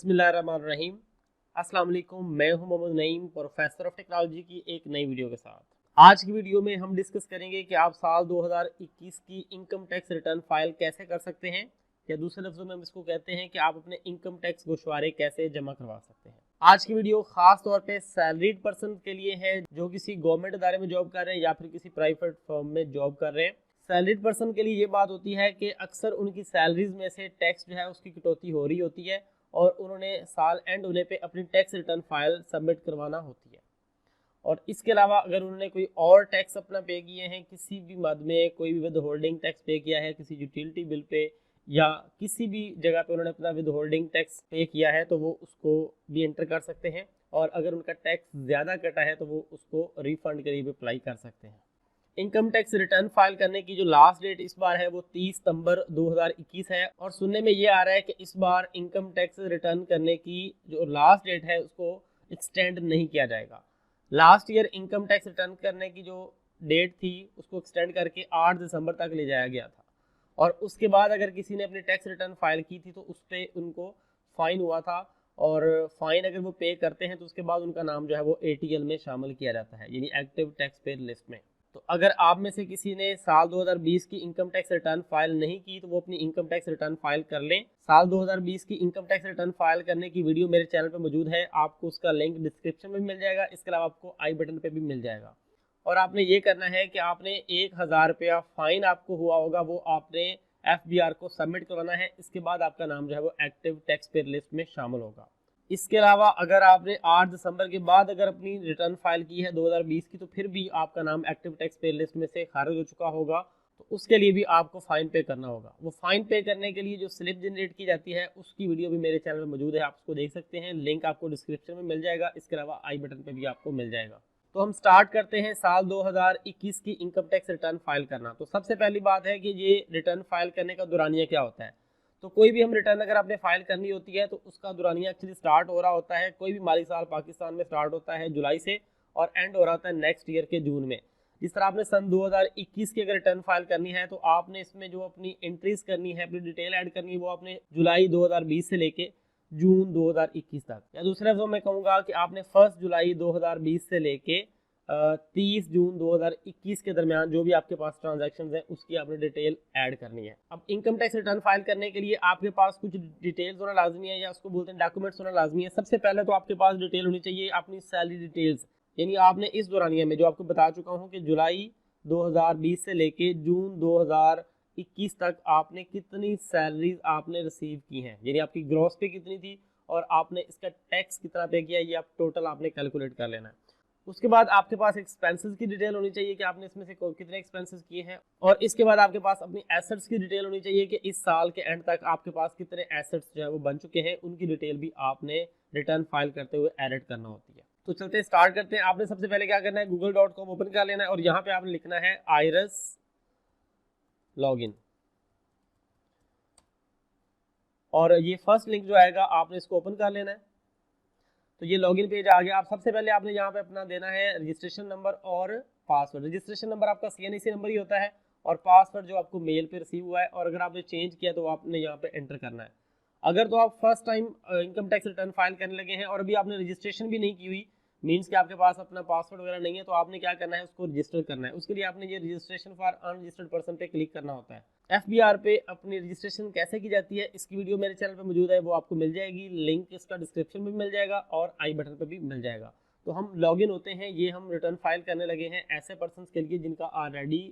बिस्मिल्लाहिर्रहमानिर्रहीम। अस्सलाम वालेकुम, मैं हूं Mohammad Naeem, professor of technology की एक नई वीडियो के साथ। आज की वीडियो में हम डिस्कस करेंगे कि आप साल 2021 की इनकम टैक्स रिटर्न फाइल कैसे कर सकते हैं, या दूसरे लफ्ज़ों में हम इसको कहते हैं कि आप अपने इनकम टैक्स गोशवारे कैसे जमा करवा सकते हैं। आज की वीडियो खास तौर पे सैलरीड पर्सन के लिए है जो किसी गवर्नमेंट इदारे में जॉब कर रहे हैं या फिर किसी प्राइवेट फर्म में जॉब कर रहे हैं। सैलरीड पर्सन के लिए ये बात होती है कि अक्सर उनकी सैलरीज में से टैक्स जो है उसकी कटौती हो रही होती है और उन्होंने साल एंड होने पे अपनी टैक्स रिटर्न फाइल सबमिट करवाना होती है। और इसके अलावा अगर उन्होंने कोई और टैक्स अपना पे किए हैं, किसी भी मद में कोई भी विद होल्डिंग टैक्स पे किया है, किसी यूटिलिटी बिल पे या किसी भी जगह पे उन्होंने अपना विद होल्डिंग टैक्स पे किया है, तो वो उसको भी एंटर कर सकते हैं। और अगर उनका टैक्स ज़्यादा कटा है तो वो उसको रिफंड के लिए भी अप्लाई कर सकते हैं। इनकम टैक्स रिटर्न फाइल करने की जो लास्ट डेट इस बार है वो 30 सितंबर 2021 है। और सुनने में ये आ रहा है कि इस बार इनकम टैक्स रिटर्न करने की जो लास्ट डेट है उसको एक्सटेंड नहीं किया जाएगा। Last year income tax return करने की जो डेट थी उसको एक्सटेंड करके 8 दिसंबर तक ले जाया गया था। और उसके बाद अगर किसी ने अपनी टैक्स रिटर्न फाइल की थी तो उस पर उनको फ़ाइन हुआ था, और फाइन अगर वो पे करते हैं तो उसके बाद उनका नाम जो है वो ATL में शामिल किया जाता है, यानी एक्टिव टैक्स पेयर लिस्ट में। तो अगर आप में से किसी ने साल 2020 की इनकम टैक्स रिटर्न फाइल नहीं की तो वो अपनी इनकम टैक्स रिटर्न फाइल कर लें। साल 2020 की इनकम टैक्स रिटर्न फाइल करने की वीडियो मेरे चैनल पर मौजूद है, आपको उसका लिंक डिस्क्रिप्शन में मिल जाएगा। इसके अलावा आपको आई बटन पे भी मिल जाएगा। और आपने ये करना है कि आपने 1000 रुपया फाइन आपको हुआ होगा, वो आपने FBR को सबमिट करवाना है। इसके बाद आपका नाम जो है वो एक्टिव टैक्स पेयर लिस्ट में शामिल होगा। इसके अलावा अगर आपने 8 दिसंबर के बाद अगर अपनी रिटर्न फाइल की है 2020 की, तो फिर भी आपका नाम एक्टिव टैक्स पेयर लिस्ट में से खारिज हो चुका होगा, तो उसके लिए भी आपको फाइन पे करना होगा। वो फाइन पे करने के लिए जो स्लिप जनरेट की जाती है उसकी वीडियो भी मेरे चैनल में मौजूद है, आप उसको देख सकते हैं। लिंक आपको डिस्क्रिप्शन में मिल जाएगा, इसके अलावा आई बटन पे भी आपको मिल जाएगा। तो हम स्टार्ट करते हैं साल 2021 की इनकम टैक्स रिटर्न फाइल करना। तो सबसे पहली बात है कि ये रिटर्न फाइल करने का दौरानिया क्या होता है। तो कोई भी हम रिटर्न अगर आपने फाइल करनी होती है तो उसका दौरानिया एक्चुअली स्टार्ट हो रहा होता है, कोई भी माली साल पाकिस्तान में स्टार्ट होता है जुलाई से और एंड हो रहा होता है नेक्स्ट ईयर के जून में। जिस तरह आपने सन 2021 की अगर रिटर्न फाइल करनी है तो आपने इसमें जो अपनी एंट्रीज करनी है, अपनी डिटेल ऐड करनी है, वो आपने जुलाई 2020 से लेके जून 2021 तक, या दूसरे लफ्ज़ों में कहूँगा कि आपने 1 जुलाई 2020 से लेके 30 जून 2021 के दरमियान जो भी आपके पास ट्रांजैक्शंस हैं उसकी आपने डिटेल ऐड करनी है। अब इनकम टैक्स रिटर्न फाइल करने के लिए आपके पास कुछ डिटेल्स होना लाजमी है, या उसको बोलते हैं डॉक्यूमेंट्स होना लाजमी है। सबसे पहले तो आपके पास डिटेल होनी चाहिए अपनी सैलरी डिटेल्स, यानी आपने इस दौरानिया में जो आपको बता चुका हूँ कि जुलाई 2020 से लेके जून 2021 तक आपने कितनी सैलरीज आपने रिसीव की हैं, यानी आपकी ग्रॉस पे कितनी थी और आपने इसका टैक्स कितना पे किया, ये आप टोटल आपने कैलकुलेट कर लेना है। उसके बाद आपके पास एक्सपेंसेस की डिटेल होनी चाहिए कि आपने इसमें से कितने एक्सपेंसेस किए हैं। और इसके बाद आपके पास अपनी एसेट्स की डिटेल होनी चाहिए कि इस साल के एंड तक आपके पास कितने एसेट्स जो है वो बन चुके हैं, उनकी डिटेल भी आपने रिटर्न फाइल करते हुए एडिट करना होती है। तो चलते स्टार्ट करते हैं। आपने सबसे पहले क्या करना है, google.com ओपन कर लेना है और यहाँ पे आपने लिखना है IRS लॉगिन। और ये फर्स्ट लिंक जो आएगा आपने इसको ओपन कर लेना है। तो ये लॉगिन पेज आ गया। आप सबसे पहले आपने यहाँ पे अपना देना है रजिस्ट्रेशन नंबर और पासवर्ड। रजिस्ट्रेशन नंबर आपका CNC नंबर ही होता है और पासवर्ड जो आपको मेल पे रिसीव हुआ है, और अगर आपने चेंज किया तो आपने यहाँ पे एंटर करना है। अगर तो आप first time income tax return file करने लगे हैं और अभी आपने रजिस्ट्रेशन भी नहीं की हुई, मीन्स कि आपके पास अपना पासवर्ड वगैरह नहीं है, तो आपने क्या करना है, उसको रजिस्टर करना है। उसके लिए आपने ये रजिस्ट्रेशन फॉर अनरजिस्टर्ड पर्सन पे क्लिक करना होता है। FBR पे अपनी रजिस्ट्रेशन कैसे की जाती है इसकी वीडियो मेरे चैनल पे मौजूद है, वो आपको मिल जाएगी। लिंक इसका डिस्क्रिप्शन में मिल जाएगा और आई बटन पे भी मिल जाएगा। तो हम लॉगिन होते हैं, ये हम रिटर्न फाइल करने लगे हैं ऐसे पर्सन के लिए जिनका ऑलरेडी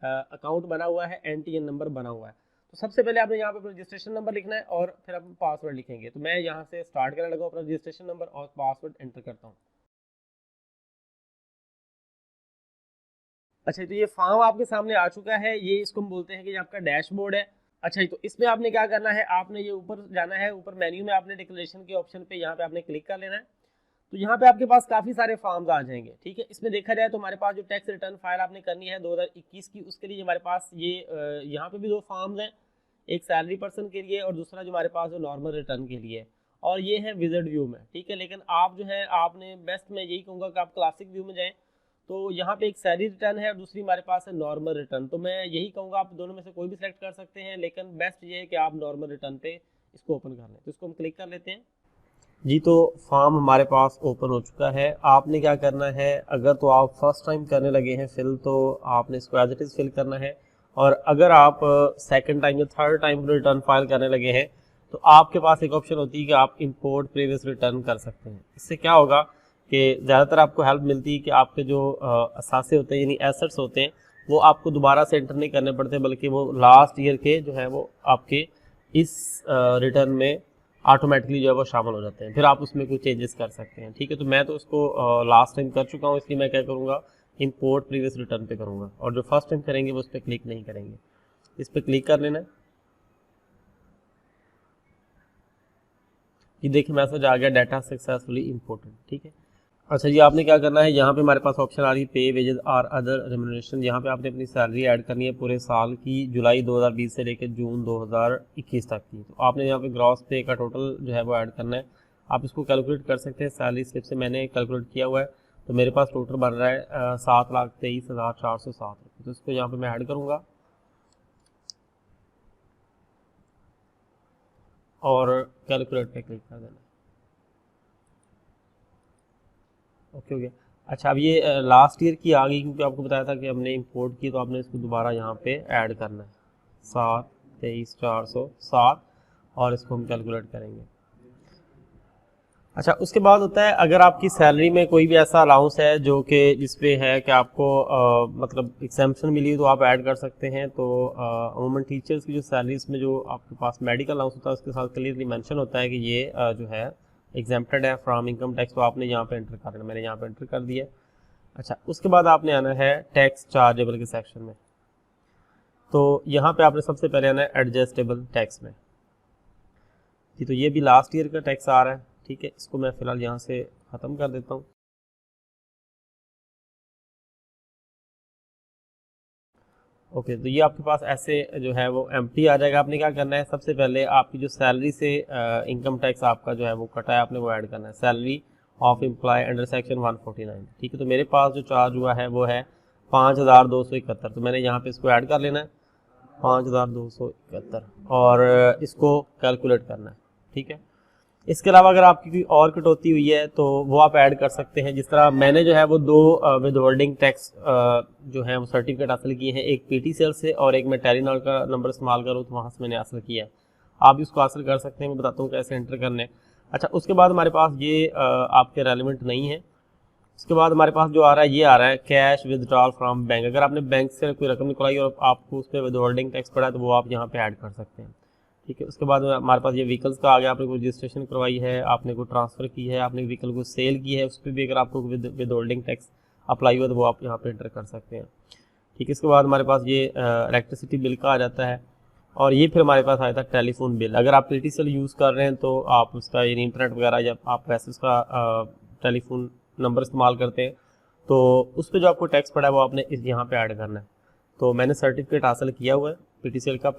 अकाउंट बना हुआ है, NTN नंबर बना हुआ है। तो सबसे पहले आपने यहाँ पे रजिस्ट्रेशन नंबर लिखना है और फिर आप पासवर्ड लिखेंगे। तो मैं यहाँ से स्टार्ट करने लगा, अपना रजिस्ट्रेशन नंबर और पासवर्ड एंटर करता हूँ। अच्छा, तो ये फॉर्म आपके सामने आ चुका है। ये इसको हम बोलते हैं कि ये आपका डैशबोर्ड है। अच्छा, तो इसमें आपने क्या करना है, आपने ये ऊपर जाना है, ऊपर मेन्यू में आपने डिक्लेरेशन के ऑप्शन पे यहाँ पे आपने क्लिक कर लेना है। तो यहाँ पे आपके पास काफ़ी सारे फॉर्म्स आ जाएंगे, ठीक है। इसमें देखा जाए तो हमारे पास जो टैक्स रिटर्न फाइल आपने करनी है 2021 की, उसके लिए हमारे पास ये यहाँ पे भी 2 फॉर्म्स हैं, एक सैलरी पर्सन के लिए और दूसरा जो हमारे पास जो नॉर्मल रिटर्न के लिए, और ये है विजिट व्यू में, ठीक है। लेकिन आप जो है आपने बेस्ट मैं यही कहूँगा कि आप क्लासिक व्यू में जाएँ। तो यहाँ पे एक सैलरी रिटर्न है और दूसरी हमारे पास है नॉर्मल रिटर्न। तो मैं यही कहूँगा आप दोनों में से कोई भी सिलेक्ट कर सकते हैं, लेकिन बेस्ट ये है कि आप नॉर्मल रिटर्न पे इसको ओपन कर लें। तो इसको हम क्लिक कर लेते हैं। जी तो फॉर्म हमारे पास ओपन हो चुका है। आपने क्या करना है, अगर तो आप फर्स्ट टाइम करने लगे हैं फिल तो आपने इसको एज इट इज़ फिल करना है, और अगर आप सेकंड टाइम या थर्ड टाइम रिटर्न फाइल करने लगे हैं तो आपके पास एक ऑप्शन होती है कि आप इंपोर्ट प्रीवियस रिटर्न कर सकते हैं। इससे क्या होगा कि ज़्यादातर आपको हेल्प मिलती है कि आपके जो असासे होते हैं यानी एसेट्स होते हैं वो आपको दोबारा से एंटर नहीं करने पड़ते, बल्कि वो लास्ट ईयर के जो है वो आपके इस रिटर्न में ऑटोमेटिकली जो है वो शामिल हो जाते हैं, फिर आप उसमें कुछ चेंजेस कर सकते हैं। ठीक है, तो मैं तो इसको लास्ट टाइम कर चुका हूँ, इसलिए मैं क्या करूँगा, इंपोर्ट प्रीवियस रिटर्न पे करूँगा, और जो फर्स्ट टाइम करेंगे वो उस पर क्लिक नहीं करेंगे। इस पर क्लिक कर लेना है। ये देखिए मैसेज आ गया, डाटा सक्सेसफुली इंपोर्टेड। ठीक है, अच्छा जी, आपने क्या करना है, यहाँ पे हमारे पास ऑप्शन आ रही है पे वेजेस और अदर रेम्यूनरेशन। यहाँ पे आपने अपनी सैलरी ऐड करनी है पूरे साल की, जुलाई 2020 से लेकर जून 2021 तक की। तो आपने यहाँ पे ग्रॉस पे का टोटल जो है वो ऐड करना है। आप इसको कैलकुलेट कर सकते हैं, सैलरी स्लिप से मैंने कैलकुलेट किया हुआ है। तो मेरे पास टोटल बन रहा है 7,23,407 रुपये। तो इसको यहाँ पर मैं ऐड करूँगा और कैलकुलेट पे क्लिक कर देना। ओके हो गया। अच्छा, अब ये लास्ट ईयर की आ गई, क्योंकि आपको बताया था कि हमने इंपोर्ट की, तो आपने इसको दोबारा यहाँ पे ऐड करना है 7,23,407, और इसको हम कैलकुलेट करेंगे। अच्छा, उसके बाद होता है अगर आपकी सैलरी में कोई भी ऐसा अलाउंस है जो कि जिसपे है कि आपको मतलब एग्जेम्पशन मिली, तो आप ऐड कर सकते हैं। तो अमूमन टीचर्स की जो सैलरीज में जो आपके पास मेडिकल अलाउंस होता है उसके साथ क्लियरली मेंशन होता है कि ये जो है एग्जेम्प्टेड है फ्रॉम इनकम टैक्स, तो आपने यहाँ पे एंटर करना है। मैंने यहाँ पे एंटर कर दिया। अच्छा, उसके बाद आपने आना है टैक्स चार्जेबल के सेक्शन में। तो यहाँ पे आपने सबसे पहले आना है एडजस्टेबल टैक्स में। जी, तो ये भी लास्ट ईयर का टैक्स आ रहा है। ठीक है, इसको मैं फ़िलहाल यहाँ से ख़त्म कर देता हूँ। ओके, तो ये आपके पास ऐसे जो है वो एम्प्टी आ जाएगा। आपने क्या करना है, सबसे पहले आपकी जो सैलरी से इनकम टैक्स आपका जो है वो कटा है, आपने वो ऐड करना है, salary of employee under section 149। ठीक है, तो मेरे पास जो चार्ज हुआ है वो है 5,271। तो मैंने यहाँ पे इसको ऐड कर लेना है 5,271, और इसको कैलकुलेट करना है। ठीक है, इसके अलावा अगर आपकी कोई और कटौती हुई है तो वो आप ऐड कर सकते हैं। जिस तरह मैंने जो है वो दो विद होल्डिंग टैक्स जो है वो सर्टिफिकेट हासिल किए हैं, एक पीटी सेल से और एक मैं टेलीनॉर का नंबर इस्तेमाल करूँ तो वहाँ से मैंने हासिल किया है। आप भी उसको हासिल कर सकते हैं, मैं बताता हूँ कैसे एंटर करने हैं। अच्छा, उसके बाद हमारे पास ये आपके रेलिवेंट नहीं है। उसके बाद हमारे पास जो आ रहा है ये आ रहा है कैश विदड्रॉल फ्रॉम बैंक। अगर आपने बैंक से कोई रकम निकलाई और आपको उस पर विद होल्डिंग टैक्स पड़ा है तो वो आप यहाँ पे ऐड कर सकते हैं। ठीक है, उसके बाद हमारे पास ये व्हीकल्स का आ गया। आपने कोई रजिस्ट्रेशन करवाई है, आपने कोई ट्रांसफ़र की है, आपने व्हीकल को सेल की है, उस पर भी अगर आपको विद होल्डिंग टैक्स अप्लाई हुआ तो वो आप यहाँ पे एंटर कर सकते हैं। ठीक है, इसके बाद हमारे पास ये इलेक्ट्रिसिटी बिल का आ जाता है, और ये फिर हमारे पास आया था टेलीफोन बिल। अगर आप पीटीसीएल यूज़ कर रहे हैं तो आप उसका ये इंटरनेट वगैरह या आप वैसे उसका टेलीफोन नंबर इस्तेमाल करते हैं तो उस पर जो आपको टैक्स पड़ा है वो आपने इस यहाँ पे ऐड करना है। तो मैंने सर्टिफिकेट हासिल किया हुआ है पीटीसीएल का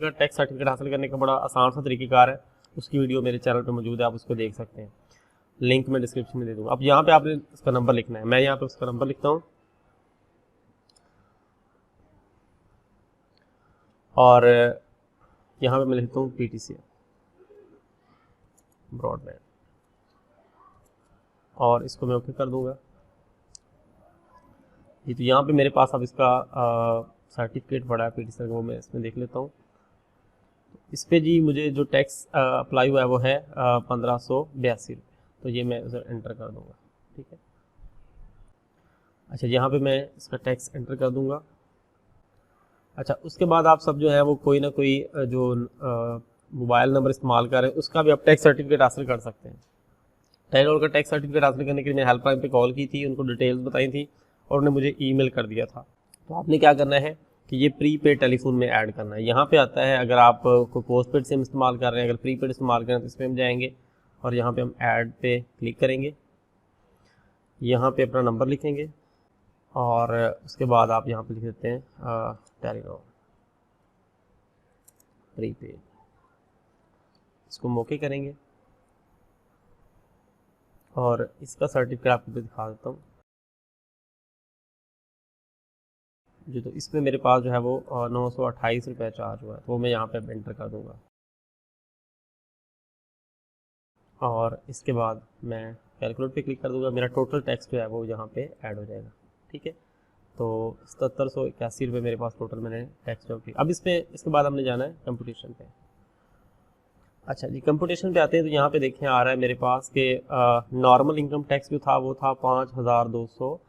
टैक्स सर्टिफिकेट हासिल करने का बड़ा आसान सा तरीक़ेकार है। उसकी वीडियो मेरे चैनल पे मौजूद है, आप उसको देख सकते हैं, लिंक मैं डिस्क्रिप्शन में दे दूँगा। अब यहाँ पे आपने उसका नंबर लिखना है, मैं यहाँ पे उसका नंबर लिखता हूँ, और यहाँ पे मैं लिखता हूँ पीटीसीएल ब्रॉडबैंड, और इसको मैं ओके कर दूँगा। ये तो यहाँ पे मेरे पास अब इसका सर्टिफिकेट पड़ा है पीटीसीएल का, वो मैं इसमें देख लेता हूँ। इस पे जी मुझे जो टैक्स अप्लाई हुआ है वो है 1,582 रुपये। तो ये मैं उधर एंटर कर दूँगा। ठीक है, अच्छा यहाँ पे मैं इसका टैक्स एंटर कर दूँगा। अच्छा, उसके बाद आप सब जो है वो कोई ना कोई जो मोबाइल नंबर इस्तेमाल कर रहे हैं उसका भी आप टैक्स सर्टिफिकेट हासिल कर सकते हैं। टेलीनॉर का टैक्स सर्टिफिकेट हासिल करने के लिए मैंने हेल्पलाइन पे कॉल की थी, उनको डिटेल्स बताई थी और उन्होंने मुझे ईमेल कर दिया था। तो आपने क्या करना है कि ये प्री पेड टेलीफोन में ऐड करना है। यहाँ पे आता है अगर आप को पोस्ट पेड सिम इस्तेमाल कर रहे हैं, अगर प्री पेड इस्तेमाल करें तो इसमें हम जाएंगे और यहाँ पे हम ऐड पे क्लिक करेंगे, यहाँ पे अपना नंबर लिखेंगे और उसके बाद आप यहाँ पे लिख देते हैं टेलीनॉर प्री पेड, इसको मौके करेंगे और इसका सर्टिफिकेट आपको दिखा देता हूँ। जी, तो इसमें मेरे पास जो है वो 928 रुपये चार्ज हुआ है, तो वो मैं यहाँ पे एंटर कर दूँगा। और इसके बाद मैं कैलकुलेट पे क्लिक कर दूंगा, मेरा टोटल टैक्स जो है वो यहाँ पे ऐड हो जाएगा। ठीक है, तो 7781 मेरे पास टोटल मैंने टैक्स जो किया। अब इसके बाद हमने जाना है कंप्यूटेशन पे। अच्छा जी, कंप्यूटेशन पे आते हैं तो यहाँ पे देखें आ रहा है मेरे पास कि नॉर्मल इनकम टैक्स जो था वो था 5270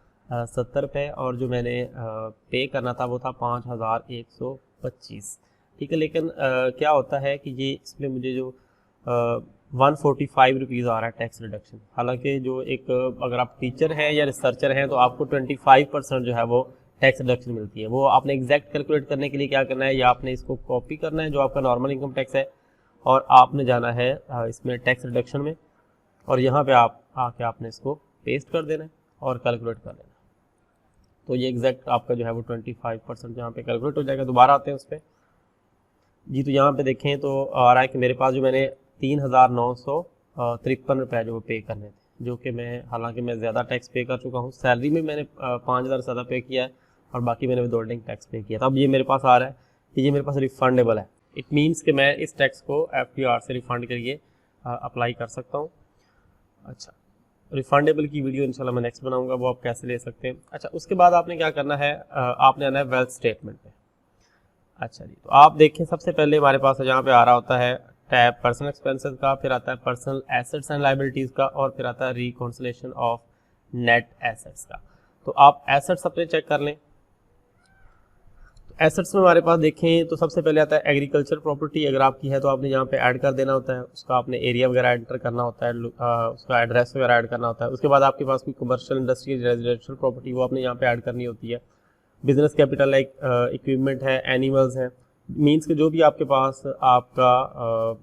रुपये, और जो मैंने पे करना था वो था 5125। ठीक है, लेकिन क्या होता है कि ये इसमें मुझे जो 145 रुपीज़ आ रहा है टैक्स रिडक्शन। हालांकि जो एक अगर आप टीचर हैं या रिसर्चर हैं तो आपको 25% जो है वो टैक्स रिडक्शन मिलती है। वो आपने एग्जैक्ट कैलकुलेट करने के लिए क्या करना है, या आपने इसको कॉपी करना है जो आपका नॉर्मल इनकम टैक्स है, और आपने जाना है इसमें टैक्स रिडक्शन में, और यहाँ पे आप आके आपने इसको पेस्ट कर देना है और कैलकुलेट कर लेना। तो ये एग्जैक्ट आपका जो है वो 25% यहाँ पे कैलकुलेट हो जाएगा। दोबारा आते हैं उस पर जी, तो यहाँ पे देखें तो आ रहा है कि मेरे पास जो मैंने 3953 रुपये जो पे करने थे, जो कि मैं हालांकि मैं ज़्यादा टैक्स पे कर चुका हूँ। सैलरी में मैंने 5000 ज़्यादा पे किया है, और बाकी मैंने विदहोल्डिंग टैक्स पे किया था। अब ये मेरे पास आ रहा है कि ये मेरे पास रिफंडेबल है। इट मीन्स कि मैं इस टैक्स को FTR से रिफ़ंड के लिए अप्लाई कर सकता हूँ। अच्छा, रिफंडेबल की वीडियो इंशाल्लाह मैं नेक्स्ट बनाऊंगा, वो आप कैसे ले सकते हैं। अच्छा, उसके बाद आपने क्या करना है, आपने आना है वेल्थ स्टेटमेंट पे। अच्छा जी, तो आप देखें सबसे पहले हमारे पास यहाँ पे आ रहा होता है टैब पर्सनल एक्सपेंसेस का, फिर आता है पर्सनल एसेट्स एंड लाइबिलिटीज़ का, और फिर आता है रिकॉन्सिलेशन ऑफ नेट एसेट्स का। तो आप एसेट्स अपने चेक कर लें। एसेट्स में हमारे पास देखें तो सबसे पहले आता है एग्रीकल्चर प्रॉपर्टी। अगर आपकी है तो आपने यहाँ पे ऐड कर देना होता है, उसका आपने एरिया वगैरह एंटर करना होता है, उसका एड्रेस वगैरह ऐड करना होता है। उसके बाद आपके पास कोई कमर्शियल इंडस्ट्री रेजिडेंशियल प्रॉपर्टी वो आपने यहाँ पे ऐड करनी होती है। बिजनेस कैपिटल लाइक इक्विपमेंट है, एनिमल्स हैं, मीन्स के जो भी आपके पास आपका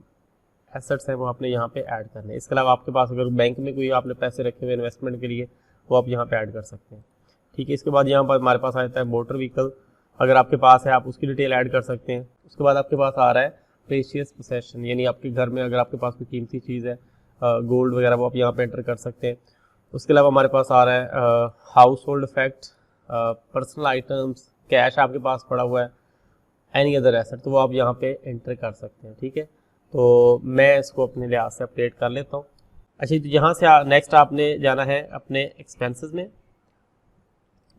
एसेट्स हैं वो आपने यहाँ पे ऐड करने हैं। इसके अलावा आपके पास अगर बैंक में कोई आपने पैसे रखे हुए इन्वेस्टमेंट के लिए वो आप यहाँ पे ऐड कर सकते हैं। ठीक है, इसके बाद यहाँ पर हमारे पास आता है मोटर व्हीकल, अगर आपके पास है आप उसकी डिटेल ऐड कर सकते हैं। उसके बाद आपके पास आ रहा है प्रेशियस पोसेशन, यानी आपके घर में अगर आपके पास कोई कीमती चीज़ है, गोल्ड वगैरह, वो आप यहाँ पे एंटर कर सकते हैं। उसके अलावा हमारे पास आ रहा है house hold effect, personal items, cash आपके पास पड़ा हुआ है, एनी अदर एसेट, तो वो आप यहाँ पे एंटर कर सकते हैं। ठीक है, तो मैं इसको अपने लिहाज से अपडेट कर लेता हूँ। अच्छा, तो यहाँ से नेक्स्ट आपने जाना है अपने एक्सपेंसेस में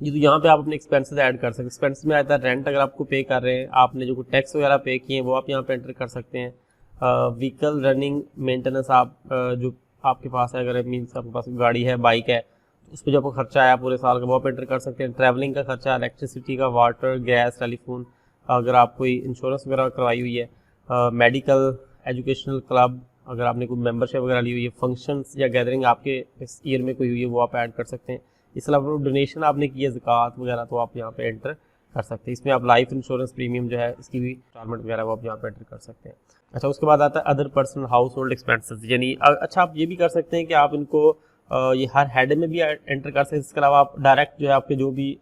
जी। तो यहाँ पे आप अपने एक्सपेंसेस ऐड कर सकते हैं। एक्सपेंसेस में आता है रेंट, अगर आपको पे कर रहे हैं, आपने जो टैक्स वगैरह पे किए हैं वो आप यहाँ पे एंटर कर सकते हैं। व्हीकल रनिंग मेंटेनेंस, आप जो आपके पास है, अगर मीन्स आपके पास गाड़ी है, बाइक है, उस पर जो आपको खर्चा आया पूरे साल का वो आप एंटर कर सकते हैं। ट्रैवलिंग का खर्चा, इलेक्ट्रिसिटी का, वाटर, गैस, टेलीफोन, अगर आप कोई इंश्योरेंस वगैरह करवाई हुई है, मेडिकल, एजुकेशनल क्लब, अगर आपने कोई मेंबरशिप वगैरह ली हुई है, फंक्शंस या गैदरिंग आपके इस ईयर में कोई हुई है वो आप ऐड कर सकते हैं। इसके अलावा डोनेशन आपने की है, ज़कात वगैरह, तो आप यहाँ पे एंटर कर सकते हैं। इसमें आप लाइफ इंश्योरेंस प्रीमियम जो है इसकी भी इंस्टॉलमेंट वगैरह वो आप यहाँ पे एंटर कर सकते हैं। अच्छा, उसके बाद आता है other personal house hold expenses, यानी अच्छा आप ये भी कर सकते हैं कि आप इनको ये हर हेड में भी एंटर कर सकते हैं। इसके अलावा आप डायरेक्ट जो है आपके जो भी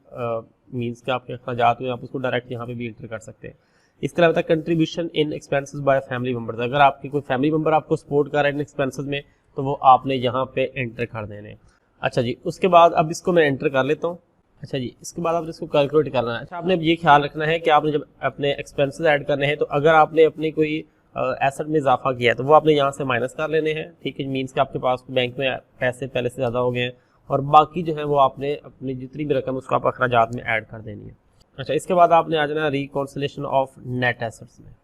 मीन्स के आपके अखराजात हुए आप उसको डायरेक्ट यहाँ पे भी एंटर कर सकते हैं। इसके अलावा contribution in expenses by family members, अगर आपकी कोई फैमिली मेम्बर आपको सपोर्ट कर रहा है इन एक्सपेंसेस में तो वो आपने यहाँ पे एंटर कर देने हैं। अच्छा जी, उसके बाद अब इसको मैं एंटर कर लेता हूँ। अच्छा जी, इसके बाद आपने इसको कैलकुलेट करना है। अच्छा, आपने ये ख्याल रखना है कि आपने जब अपने एक्सपेंसेस ऐड करने हैं तो अगर आपने अपनी कोई एसेट में इजाफा किया है तो वो आपने यहाँ से माइनस कर लेने हैं। ठीक है, मीन्स कि आपके पास बैंक में पैसे पहले से ज़्यादा हो गए हैं, और बाकी जो है वो आपने अपनी जितनी भी रकम उसको आप अखराजात में ऐड कर देनी है। अच्छा, इसके बाद आपने आ जाना रिकॉन्सिलेशन ऑफ नेट एसेट्स में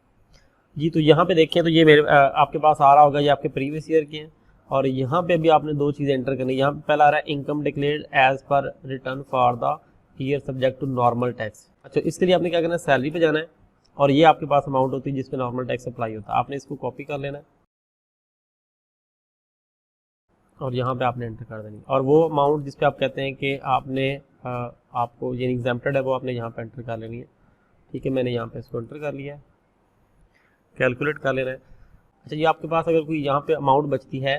जी। तो यहाँ पे देखें तो ये मेरे आपके पास आ रहा होगा, ये आपके प्रीवियस ईयर के हैं, और यहाँ पे भी आपने दो चीज़ें एंटर करनी है। यहाँ पे पहला आ रहा है income declared as per return for the year subject to normal tax. अच्छा, इसके लिए आपने क्या करना है, सैलरी पे जाना है, और ये आपके पास अमाउंट होती है जिसपे नॉर्मल टैक्स अप्लाई होता है। आपने इसको कॉपी कर लेना है और यहाँ पे आपने एंटर कर देनी, और वो अमाउंट जिसपे आप कहते हैं कि आपने आपको ये एग्जेम्प्टेड है वो आपने यहाँ पे एंटर कर लेनी है। ठीक है, मैंने यहाँ पे इसको एंटर कर लिया है, कैलकुलेट कर लेना है। अच्छा, ये आपके पास अगर कोई यहाँ पे अमाउंट बचती है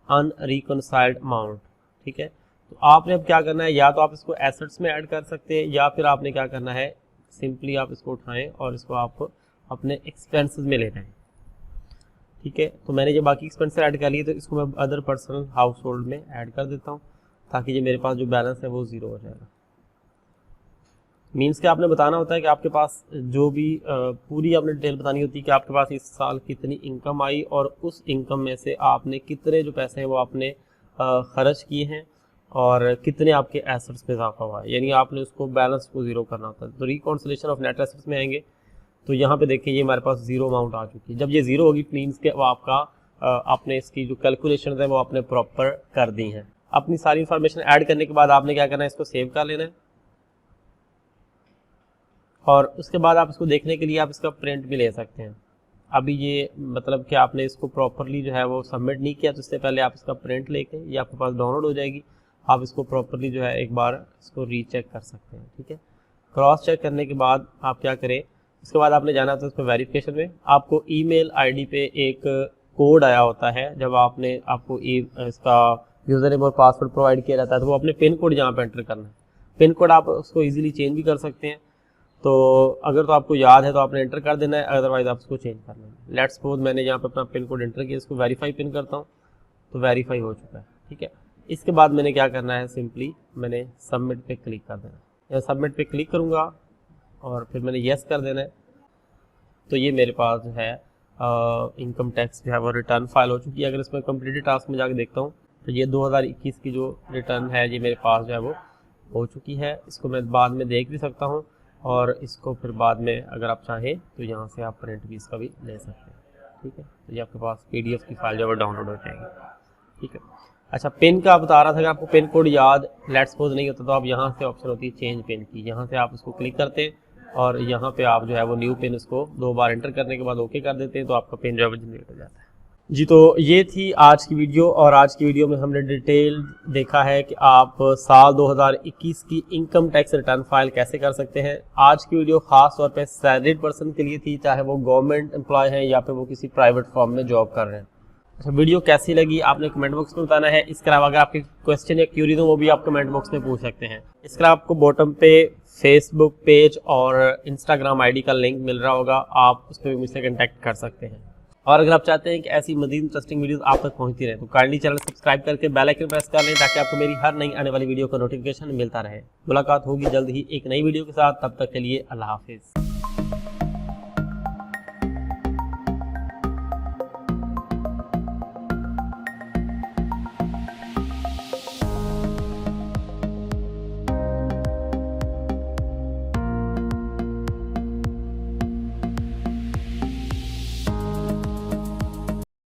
अनरिकॉन्साइल्ड अमाउंट, ठीक है, तो आपने अब क्या करना है, या तो आप इसको एसेट्स में ऐड कर सकते हैं, या फिर आपने क्या करना है, सिंपली आप इसको उठाएं और इसको आप अपने एक्सपेंसेस में ले जाएं। ठीक है, तो मैंने ये बाकी एक्सपेंसेस ऐड कर लिए, तो इसको मैं अदर पर्सनल हाउस होल्ड में ऐड कर देता हूँ ताकि ये मेरे पास जो बैलेंस है वो ज़ीरो हो जाएगा। मीन्स कि आपने बताना होता है कि आपके पास जो भी पूरी आपने डिटेल बतानी होती है कि आपके पास इस साल कितनी इनकम आई और उस इनकम में से आपने कितने जो पैसे हैं वो आपने खर्च किए हैं और कितने आपके एसेट्स में इजाफा हुआ है, यानी आपने उसको बैलेंस को ज़ीरो करना होता है। तो रिकॉन्सिलेशन ऑफ नेट एसेट्स में आएंगे तो यहाँ पे देखिए ये हमारे पास ज़ीरो अमाउंट आ चुकी है। जब ये ज़ीरो होगी मीन्स के वो आपका आपने इसकी जो कैलकुलेशन है वो आपने प्रॉपर कर दी हैं। अपनी सारी इन्फॉर्मेशन ऐड करने के बाद आपने क्या करना है, इसको सेव कर लेना है और उसके बाद आप इसको देखने के लिए आप इसका प्रिंट भी ले सकते हैं। अभी ये मतलब कि आपने इसको प्रॉपरली जो है वो सबमिट नहीं किया तो इससे पहले आप इसका प्रिंट लेके ये आपके पास डाउनलोड हो जाएगी। आप इसको प्रॉपरली जो है एक बार इसको रीचेक कर सकते हैं। ठीक है, क्रॉस चेक करने के बाद आप क्या करें, उसके बाद आपने जाना था उसको वेरिफिकेशन में। आपको ईमेल आईडी पे एक कोड आया होता है, जब आपको इसका यूज़र नेम और पासवर्ड प्रोवाइड किया जाता है तो वो अपने पिन कोड यहाँ पे एंटर करना है। पिन कोड आप उसको ईजिली चेंज भी कर सकते हैं, तो अगर तो आपको याद है तो आपने एंटर कर देना है, अदरवाइज आप उसको चेंज कर लेना। लेट्स सपोज मैंने यहाँ पे अपना पिन कोड एंटर किया, इसको वेरीफाई पिन करता हूँ तो वेरीफाई हो चुका है। ठीक है, इसके बाद मैंने क्या करना है, सिंपली मैंने सबमिट पे क्लिक कर देना है। सबमिट पे क्लिक करूँगा और फिर मैंने येस कर देना है तो ये मेरे पास जो है इनकम टैक्स जो है वो रिटर्न फाइल हो चुकी है। अगर इसमें कंप्लीटेड टास्क में जाके देखता हूँ तो ये 2021 की जो रिटर्न है ये मेरे पास जो है वो हो चुकी है। इसको मैं बाद में देख भी सकता हूँ और इसको फिर बाद में अगर आप चाहें तो यहाँ से आप प्रिंट भी इसका भी ले सकते हैं। ठीक है, तो ये आपके पास PDF की फाइल जो है वो डाउनलोड हो जाएगी। ठीक है, अच्छा पिन का बता रहा था कि आपको पिन कोड याद लेट्स सपोज नहीं होता तो आप यहाँ से ऑप्शन होती है चेंज पिन की, यहाँ से आप उसको क्लिक करते हैं और यहाँ पे आप जो है वो न्यू पिन उसको 2 बार एंटर करने के बाद ओके कर देते हैं तो आपका पिन जो है वो जनरेट हो जाता है। जी, तो ये थी आज की वीडियो और आज की वीडियो में हमने डिटेल देखा है कि आप साल 2021 की इनकम टैक्स रिटर्न फाइल कैसे कर सकते हैं। आज की वीडियो खास तौर पे सैलरीड पर्सन के लिए थी, चाहे वो गवर्नमेंट एम्प्लॉय हैं या फिर वो किसी प्राइवेट फर्म में जॉब कर रहे हैं। अच्छा, वीडियो कैसी लगी आपने कमेंट बॉक्स में बताना है। इसके अलावा अगर आपके क्वेश्चन या क्यूरी हो वो भी आप कमेंट बॉक्स में पूछ सकते हैं। इसके अलावा आपको बॉटम पे फेसबुक पेज और इंस्टाग्राम ID का लिंक मिल रहा होगा, आप उस पर भी मुझसे कॉन्टैक्ट कर सकते हैं। और अगर आप चाहते हैं कि ऐसी मज़ीद इंटरेस्टिंग वीडियोस आप तक पहुंचती रहे तो काइंडली चैनल सब्सक्राइब करके बेल आइकन प्रेस कर लें ताकि आपको मेरी हर नई आने वाली वीडियो का नोटिफिकेशन मिलता रहे। मुलाकात होगी जल्द ही एक नई वीडियो के साथ, तब तक के लिए अल्लाह हाफिज़।